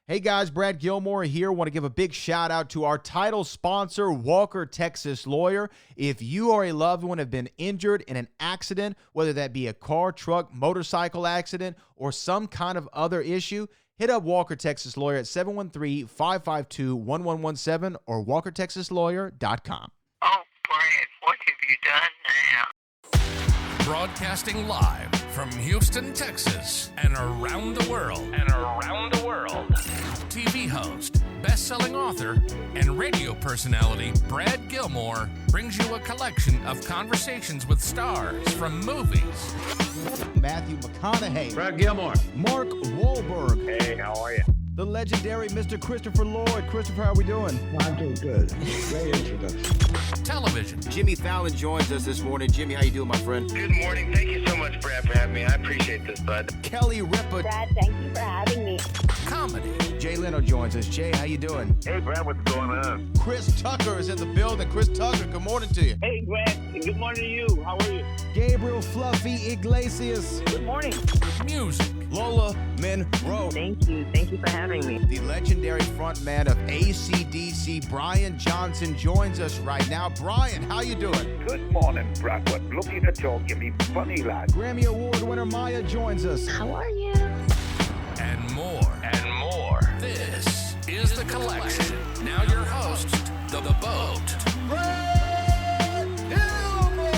Hey guys, Brad Gilmore here. Want to give a big shout out to our title sponsor, Walker Texas Lawyer. If you or a loved one have been injured in an accident, whether that be a car, truck, motorcycle accident, or some kind of other issue, hit up Walker Texas Lawyer at 713-552-1117 or walkertexaslawyer.com. Oh, Brad, what have you done now? Broadcasting live from Houston, Texas, and around the world. TV host, best-selling author, and radio personality Brad Gilmore brings you a collection of conversations with stars from movies. Matthew McConaughey. Brad Gilmore. Mark Wahlberg. Hey, how are you? The legendary Mr. Christopher Lloyd. Christopher, how are we doing? I'm doing good. Great introduction. Television. Jimmy Fallon joins us this morning. Jimmy, how you doing, my friend? Good morning. Thank you so much, Brad, for having me. I appreciate this, bud. Kelly Ripa. Brad, thank you for having me. Comedy. Jay Leno joins us. Jay, how you doing? Hey, Brad, what's going on? Chris Tucker is in the building. Chris Tucker, good morning to you. Hey, Brad. Good morning to you. How are you? Gabriel Fluffy Iglesias. Good morning. Music. Lola Monroe. Thank you. Thank you for having me. The legendary frontman of AC/DC, Brian Johnson, joins us right now. Brian, how you doing? Good morning, Brad. Looking to talk to me funny, lad. Grammy Award winner Maya joins us. How are you? And more. This is The Collection. Now your host, The Boat. Brad Gilmore!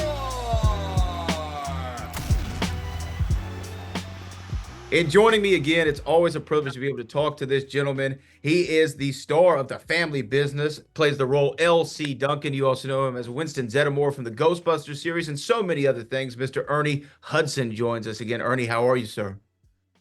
And joining me again, it's always a privilege to be able to talk to this gentleman. He is the star of The Family Business, plays the role L.C. Duncan. You also know him as Winston Zeddemore from the Ghostbusters series and so many other things. Mr. Ernie Hudson joins us again. Ernie, how are you, sir?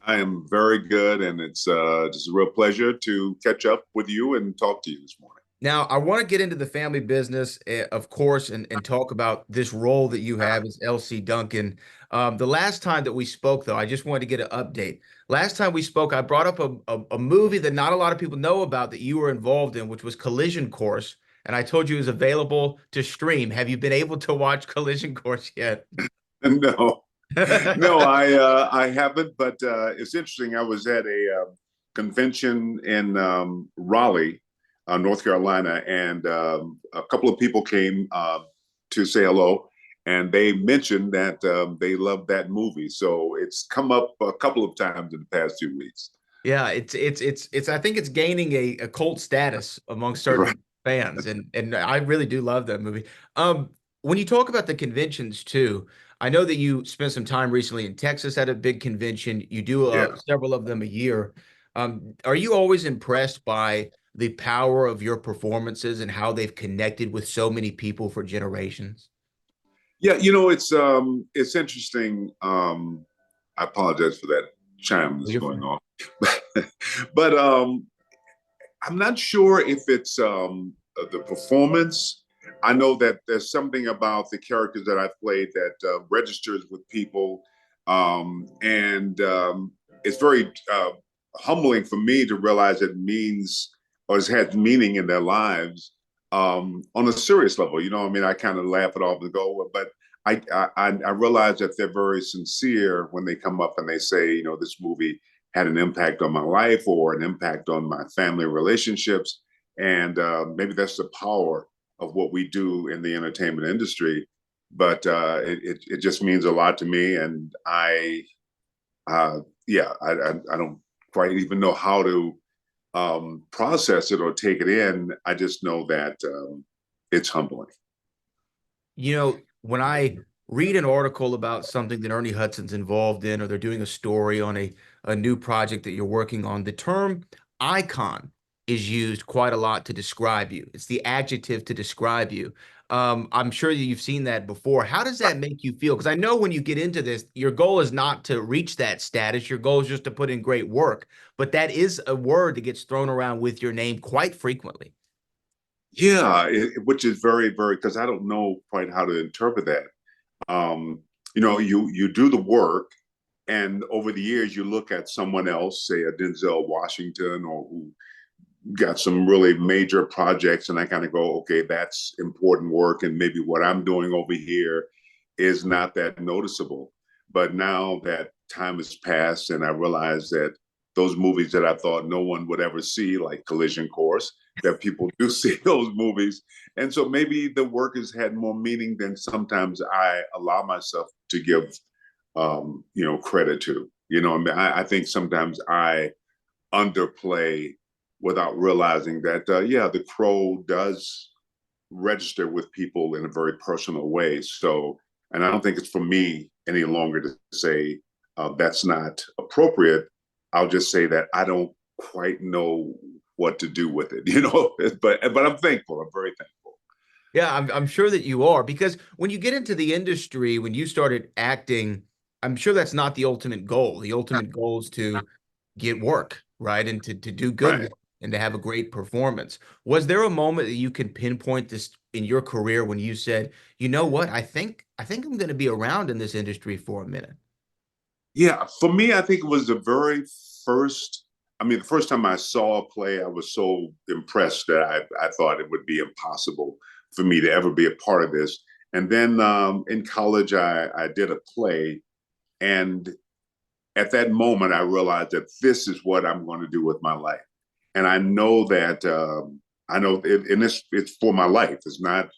I am very good, and it's just a real pleasure to catch up with you and talk to you this morning. Now, I want to get into the family business, of course, and talk about this role that you have as L.C. Duncan. The last time that we spoke, though, I just wanted to get an update. Last time we spoke, I brought up a movie that not a lot of people know about that you were involved in, which was Collision Course, and I told you it was available to stream. Have you been able to watch Collision Course yet? No. No, I haven't, but it's interesting. I was at a convention in Raleigh, North Carolina, and a couple of people came to say hello, and they mentioned that they loved that movie. So it's come up a couple of times in the past 2 weeks. Yeah, it's. I think it's gaining a cult status among certain fans, and I really do love that movie. When you talk about the conventions too, I know that you spent some time recently in Texas at a big convention. You do several of them a year. Are you always impressed by the power of your performances and how they've connected with so many people for generations? Yeah, it's interesting. I apologize for that chime that's going on, but I'm not sure if it's the performance. I know that there's something about the characters that I've played that registers with people, and it's very humbling for me to realize it means or has had meaning in their lives on a serious level. I kind of laugh it off and go, but I realize that they're very sincere when they come up and they say, this movie had an impact on my life or an impact on my family relationships, and maybe that's the power of what we do in the entertainment industry, but it just means a lot to me, and I don't quite even know how to process it or take it in. I just know that it's humbling. When I read an article about something that Ernie Hudson's involved in, or they're doing a story on a new project that you're working on, the term icon is used quite a lot to describe you. It's the adjective to describe you. I'm sure you've seen that before. How does that make you feel? Because I know when you get into this, your goal is not to reach that status. Your goal is just to put in great work. But that is a word that gets thrown around with your name quite frequently. Yeah, which is very, very, because I don't know quite how to interpret that. You do the work, and over the years, you look at someone else, say a Denzel Washington, or who got some really major projects, and I kind of go, okay, that's important work, and maybe what I'm doing over here is not that noticeable. But now that time has passed, and I realize that those movies that I thought no one would ever see, like Collision Course, that people do see those movies. And so maybe the work has had more meaning than sometimes I allow myself to give, credit to. I think sometimes I underplay without realizing that, The Crow does register with people in a very personal way. So, and I don't think it's for me any longer to say that's not appropriate. I'll just say that I don't quite know what to do with it, but I'm thankful. I'm very thankful. Yeah, I'm sure that you are, because when you get into the industry, when you started acting, I'm sure that's not the ultimate goal. The ultimate goal is to get work, right? And to do good Right. work and to have a great performance. Was there a moment that you can pinpoint this in your career when you said, you know what, I think I'm going to be around in this industry for a minute? Yeah, for me, I think it was the first time I saw a play, I was so impressed that I thought it would be impossible for me to ever be a part of this. And then in college, I did a play. And at that moment, I realized that this is what I'm going to do with my life. And I know that, it's for my life. It's not,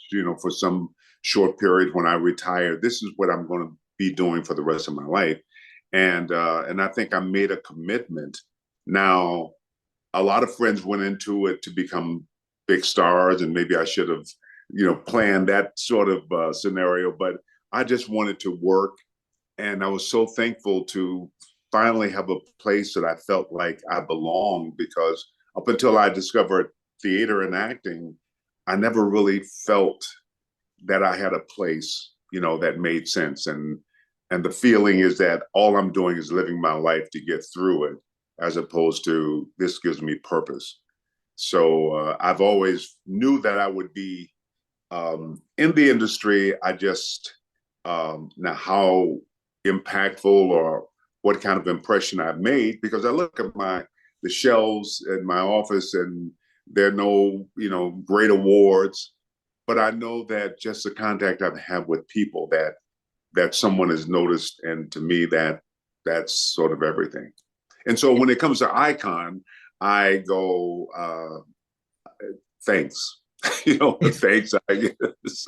for some short period when I retire. This is what I'm going to be doing for the rest of my life. And I think I made a commitment. Now, a lot of friends went into it to become big stars, and maybe I should have, planned that sort of scenario. But I just wanted to work, and I was so thankful to finally have a place that I felt like I belonged, because up until I discovered theater and acting, I never really felt that I had a place, that made sense. And the feeling is that all I'm doing is living my life to get through it, as opposed to this gives me purpose. So I've always knew that I would be in the industry. I just, now how impactful or what kind of impression I've made, because I look at the shelves in my office and there are no, great awards, but I know that just the contact I've had with people that someone has noticed, and to me that's sort of everything. And so when it comes to Icon, I go, thanks, thanks. I guess.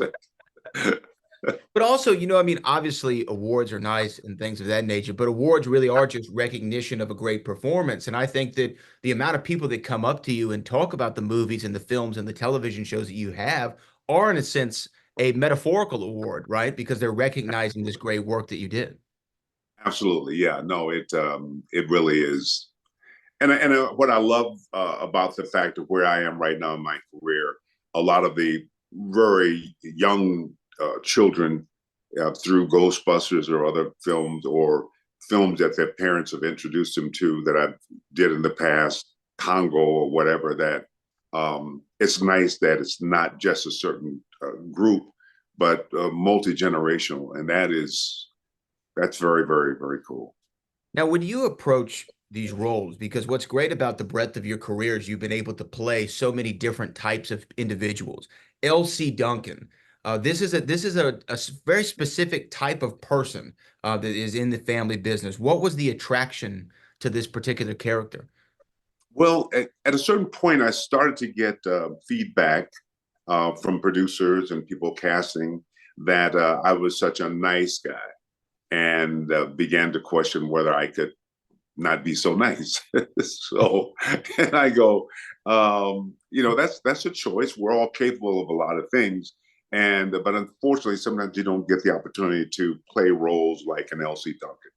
But also, obviously awards are nice and things of that nature, but awards really are just recognition of a great performance. And I think that the amount of people that come up to you and talk about the movies and the films and the television shows that you have are, in a sense, a metaphorical award, right? Because they're recognizing this great work that you did. Absolutely. Yeah, no, it really is. And what I love about the fact of where I am right now in my career, a lot of the very young children through Ghostbusters or other films, or films that their parents have introduced them to that I did in the past, Congo or whatever, that it's nice that it's not just a certain group, but multi-generational. And that's very, very, very cool. Now, when you approach these roles, because what's great about the breadth of your career is you've been able to play so many different types of individuals. L.C. Duncan, this is a very specific type of person that is in the family business. What was the attraction to this particular character? Well, at a certain point, I started to get feedback from producers and people casting that I was such a nice guy, and began to question whether I could not be so nice. So, and I go, that's a choice. We're all capable of a lot of things. But unfortunately, sometimes you don't get the opportunity to play roles like an L.C. Duncan.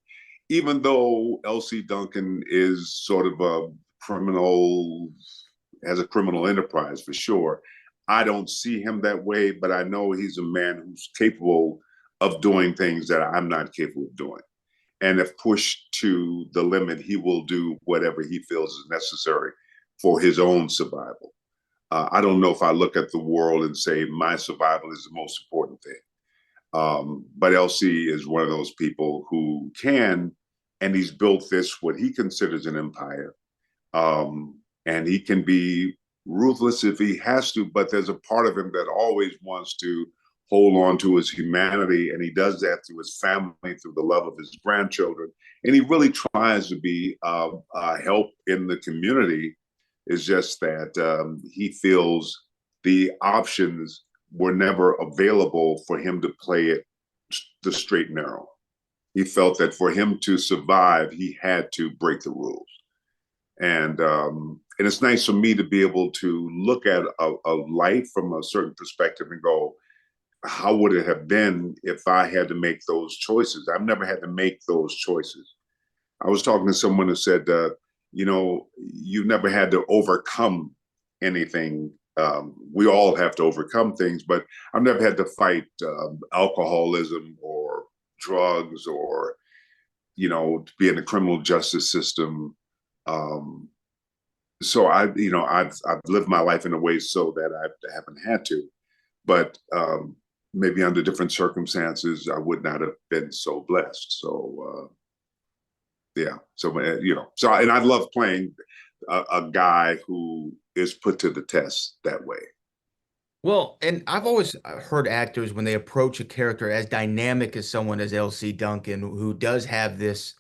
Even though L.C. Duncan is sort of a criminal, has a criminal enterprise for sure, I don't see him that way, but I know he's a man who's capable of doing things that I'm not capable of doing. And if pushed to the limit, he will do whatever he feels is necessary for his own survival. I don't know if I look at the world and say my survival is the most important thing. But LC is one of those people who can, and he's built this, what he considers an empire. And he can be ruthless if he has to, but there's a part of him that always wants to hold on to his humanity, and he does that through his family, through the love of his grandchildren, and he really tries to be help in the community. It's just that he feels the options were never available for him to play it the straight and narrow. He felt that for him to survive, he had to break the rules. And it's nice for me to be able to look at a life from a certain perspective and go, how would it have been if I had to make those choices? I've never had to make those choices. I was talking to someone who said, you've never had to overcome anything. We all have to overcome things, but I've never had to fight alcoholism or drugs or, to be in the criminal justice system. So I've lived my life in a way so that I haven't had to, but maybe under different circumstances, I would not have been so blessed. So, yeah. So, and I love playing a guy who is put to the test that way. Well, and I've always heard actors, when they approach a character as dynamic as someone as L.C. Duncan, who does have this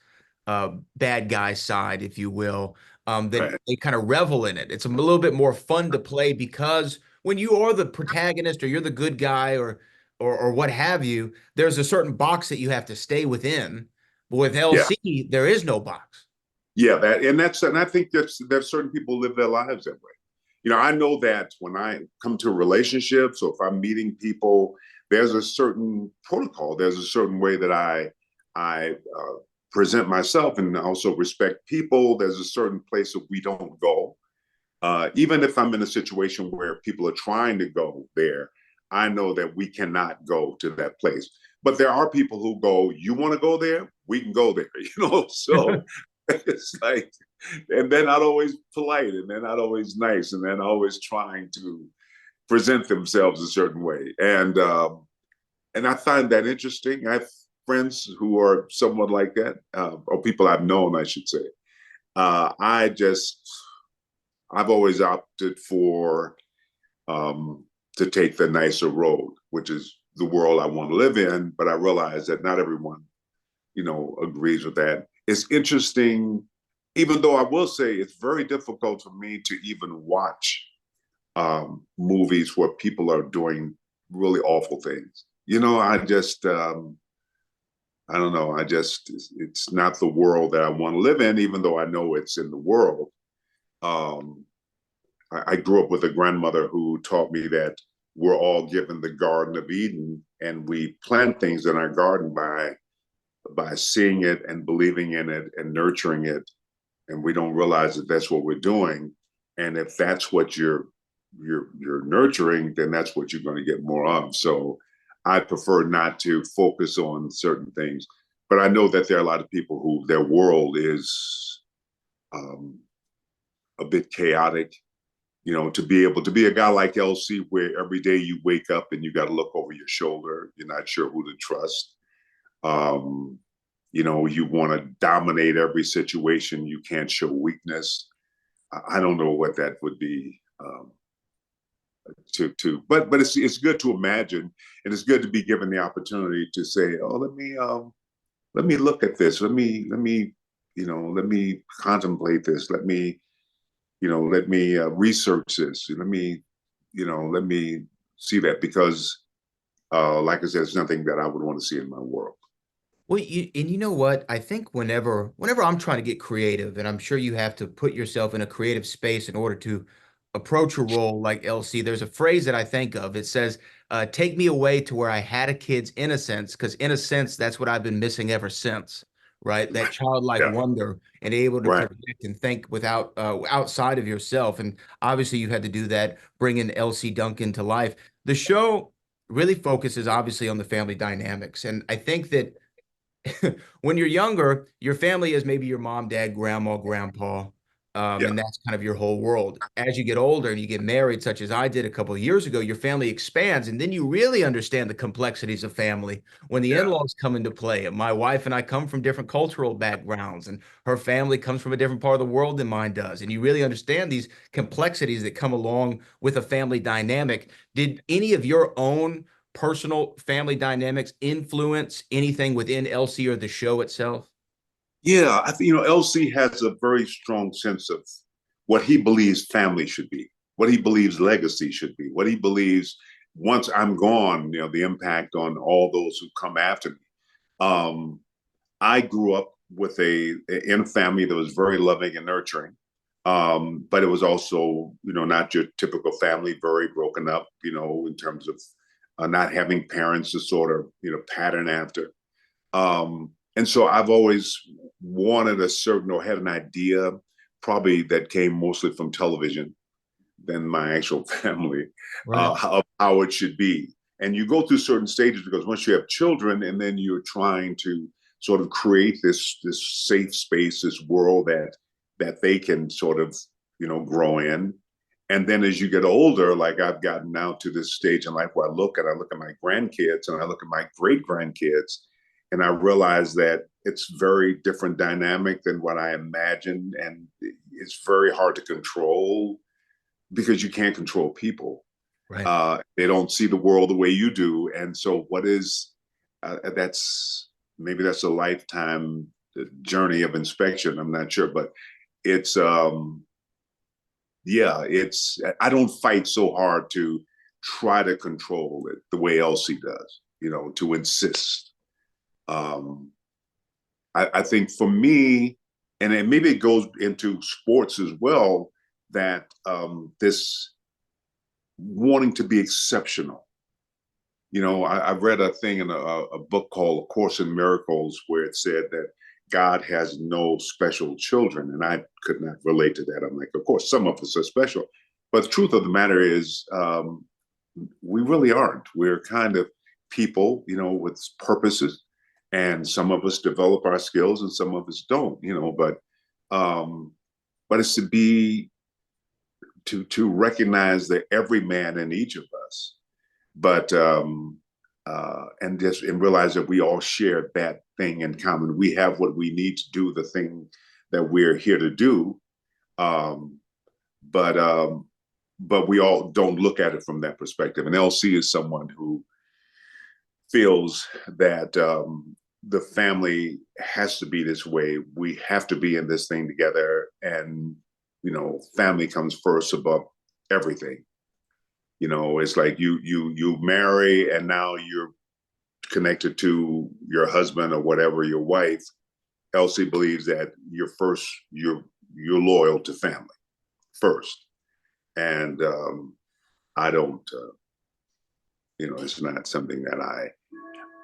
bad guy side, if you will, that Right. they kind of revel in it. It's a little bit more fun to play because when you are the protagonist or you're the good guy or what have you, there's a certain box that you have to stay within. But with LC, there is no box. Yeah, and I think there's certain people live their lives that way. I know that when I come to relationships or if I'm meeting people, there's a certain protocol. There's a certain way that I present myself and also respect people. There's a certain place that we don't go. Even if I'm in a situation where people are trying to go there, I know that we cannot go to that place. But there are people who go, you want to go there? We can go there, So it's like, and they're not always polite, and they're not always nice, and they're always trying to present themselves a certain way. And I find that interesting. I have friends who are somewhat like that, or people I've known, I should say. I've always opted for to take the nicer road, which is the world I want to live in. But I realize that not everyone, agrees with that. It's interesting, even though I will say it's very difficult for me to even watch movies where people are doing really awful things. I just, I don't know. It's not the world that I want to live in, even though I know it's in the world. I grew up with a grandmother who taught me that we're all given the Garden of Eden, and we plant things in our garden by seeing it and believing in it and nurturing it. And we don't realize that that's what we're doing. And if that's what you're nurturing, then that's what you're going to get more of. So I prefer not to focus on certain things. But I know that there are a lot of people who their world is a bit chaotic. To be able to be a guy like LC, where every day you wake up and you got to look over your shoulder, you're not sure who to trust. You want to dominate every situation. You can't show weakness. I don't know what that would be. But it's good to imagine, and it's good to be given the opportunity to say, oh, let me look at this. Let me contemplate this. Let me research this. Let me see that, because like I said, it's nothing that I would want to see in my world. Well, you know what? I think whenever I'm trying to get creative, and I'm sure you have to put yourself in a creative space in order to approach a role like LC, there's a phrase that I think of. It says, take me away to where I had a kid's innocence, because in a sense, that's what I've been missing ever since, right? That childlike wonder and able to connect and think without outside of yourself. And obviously you had to do that, bringing LC Duncan to life. The show really focuses obviously on the family dynamics. And I think that when you're younger, your family is maybe your mom, dad, grandma, grandpa, and that's kind of your whole world. As you get older and you get married, such as I did a couple of years ago, your family expands, and then you really understand the complexities of family when the in-laws come into play. And my wife and I come from different cultural backgrounds, and her family comes from a different part of the world than mine does. And you really understand these complexities that come along with a family dynamic. Did any of your own personal family dynamics influence anything within LC or the show itself? Yeah, I think, LC has a very strong sense of what he believes family should be, what he believes legacy should be, what he believes once I'm gone, the impact on all those who come after me. I grew up in a family that was very loving and nurturing. But it was also, not your typical family, very broken up, in terms of not having parents to sort of, pattern after. And so I've always wanted had an idea, probably that came mostly from television than my actual family, of how it should be. And you go through certain stages because once you have children and then you're trying to sort of create this safe space, this world that they can sort of, grow in. And then as you get older, like I've gotten now to this stage in life where I look at my grandkids and I look at my great grandkids, and I realize that it's very different dynamic than what I imagined. And it's very hard to control because you can't control people. Right. They don't see the world the way you do. And so maybe that's a lifetime journey of inspection. I'm not sure, but it's, I don't fight so hard to try to control it the way Elsie does, to insist. I think for me, and then maybe it goes into sports as well, that this wanting to be exceptional. I read a thing in a book called A Course in Miracles where it said that God has no special children. And I could not relate to that. I'm like, of course, some of us are special. But the truth of the matter is, we really aren't. We're kind of people, with purposes. And some of us develop our skills and some of us don't, but it's to recognize that every man in each of us, but and realize that we all share that thing in common. We have what we need to do the thing that we're here to do, but we all don't look at it from that perspective. And LC is someone who feels that the family has to be this way. We have to be in this thing together, and family comes first above everything. It's like you marry and now you're connected to your husband or whatever, your wife. Elsie believes that you're loyal to family first. And I don't, it's not something that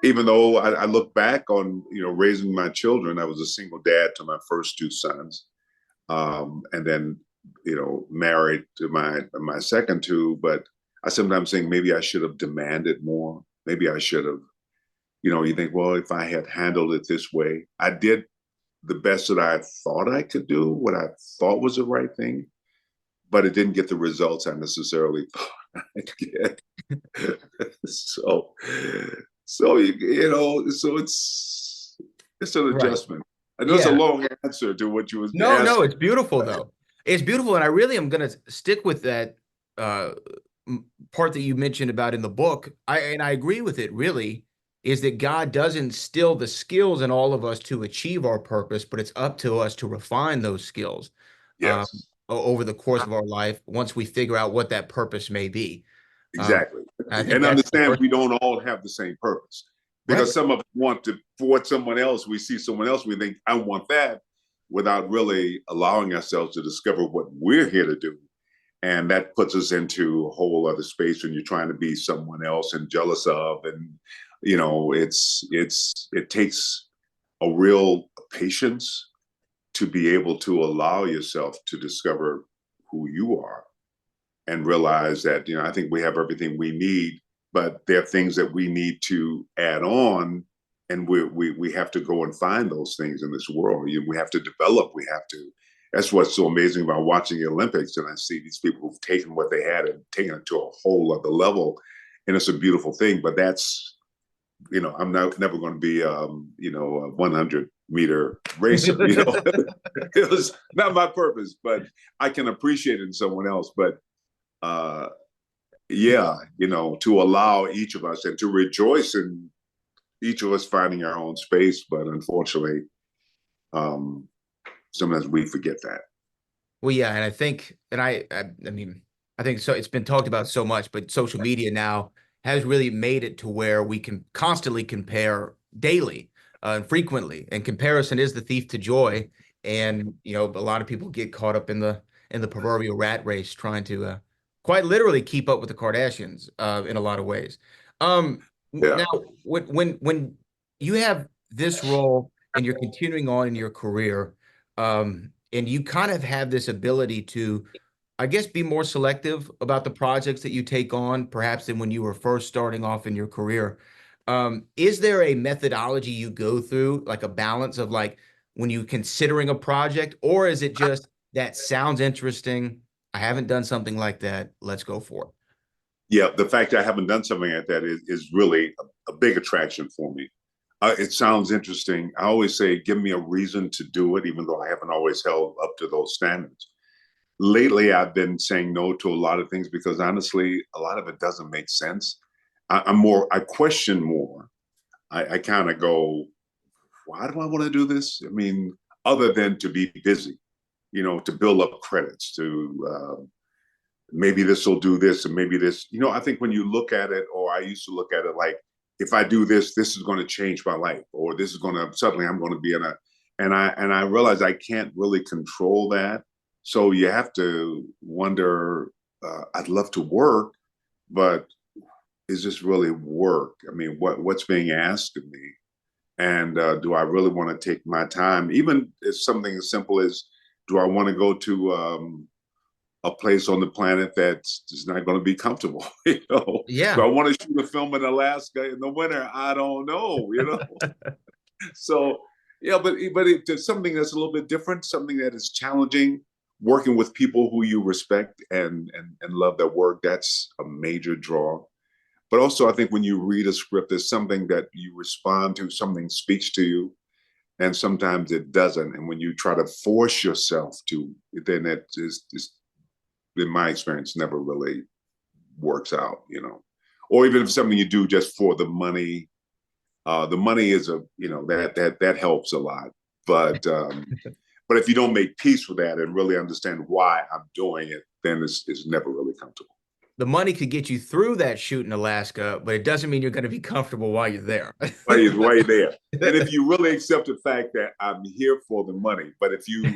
even though I look back on, raising my children, I was a single dad to my first two sons. And then, married to my second two, but I sometimes think maybe I should have demanded more. Maybe I should have, you think, well, if I had handled it this way, I did the best that I thought I could do, what I thought was the right thing, but it didn't get the results I necessarily thought I'd get. So it's an adjustment. I know it's a long answer to what you was asking. No, it's beautiful though. It's beautiful, and I really am going to stick with that part that you mentioned about in the book. I agree with it. Really, is that God does instill the skills in all of us to achieve our purpose, but it's up to us to refine those skills over the course of our life once we figure out what that purpose may be. Exactly, and understand we don't all have the same purpose. Because some of us want to thwart someone else. We see someone else, we think, I want that, without really allowing ourselves to discover what we're here to do. And that puts us into a whole other space when you're trying to be someone else and jealous of. And, it takes a real patience to be able to allow yourself to discover who you are and realize that, I think we have everything we need, but there are things that we need to add on, and we have to go and find those things in this world. We have to develop. That's what's so amazing about watching the Olympics. And I see these people who've taken what they had and taken it to a whole other level, and it's a beautiful thing. But that's, I'm never going to be, a 100-meter racer. It was not my purpose, but I can appreciate it in someone else. But yeah, to allow each of us and to rejoice in each of us finding our own space. But unfortunately, sometimes we forget that. Well, yeah, and I think, and I mean, I think so. It's been talked about so much, but social media now has really made it to where we can constantly compare daily and frequently, and comparison is the thief to joy. And a lot of people get caught up in the proverbial rat race, trying to quite literally keep up with the Kardashians in a lot of ways. Now, when you have this role and you're continuing on in your career, and you kind of have this ability to, I guess, be more selective about the projects that you take on, perhaps than when you were first starting off in your career. Is there a methodology you go through, like a balance of like when you're considering a project, or is it just that sounds interesting? I haven't done something like that. Let's go for it. Yeah, the fact that I haven't done something like that is really a big attraction for me. It sounds interesting. I always say, give me a reason to do it, even though I haven't always held up to those standards. Lately, I've been saying no to a lot of things because honestly, a lot of it doesn't make sense. I question more. I kind of go, why do I want to do this? I mean, other than to be busy, to build up credits, to maybe this will do this, and maybe this. I think when you look at it, or I used to look at it like, if I do this, this is going to change my life, or this is going to, suddenly I'm going to be in a, and I realize I can't really control that. So you have to wonder, I'd love to work, but is this really work? I mean, what's being asked of me? And do I really want to take my time? Even if something as simple as, do I want to go to a place on the planet that's just not going to be comfortable? Yeah. Do I want to shoot a film in Alaska in the winter? I don't know, So, yeah, but it's something that's a little bit different, something that is challenging, working with people who you respect and love their work. That's a major draw. But also, I think when you read a script, there's something that you respond to, something speaks to you, and sometimes it doesn't. And when you try to force yourself to, then it is, in my experience, never really works out, Or even if something you do just for the money is that helps a lot. But but if you don't make peace with that and really understand why I'm doing it, then it's never really comfortable. The money could get you through that shoot in Alaska, but it doesn't mean you're going to be comfortable while you're there. While you're there. And if you really accept the fact that I'm here for the money, but if you're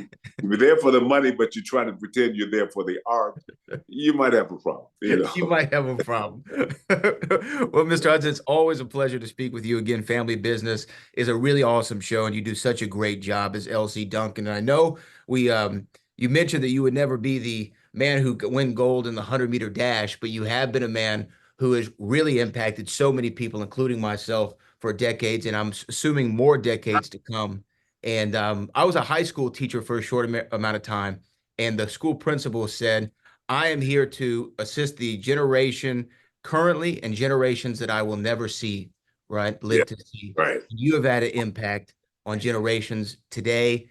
there for the money, but you try to pretend you're there for the art, you might have a problem. You might have a problem. Well, Mr. Hudson, it's always a pleasure to speak with you again. Family Business is a really awesome show, and you do such a great job as LC Duncan. And I know you mentioned that you would never be the man who win gold in the 100-meter dash, but you have been a man who has really impacted so many people, including myself, for decades, and I'm assuming more decades to come. And I was a high school teacher for a short amount of time, and the school principal said, I am here to assist the generation currently and generations that I will never see, live to see. Right. You have had an impact on generations today,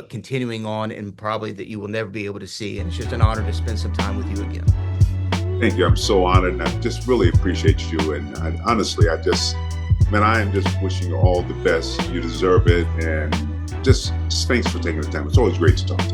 continuing on, and probably that you will never be able to see. And it's just an honor to spend some time with you again. Thank you. I'm so honored, and I just really appreciate you. And honestly, I am just wishing you all the best. You deserve it. And just thanks for taking the time. It's always great to talk to you.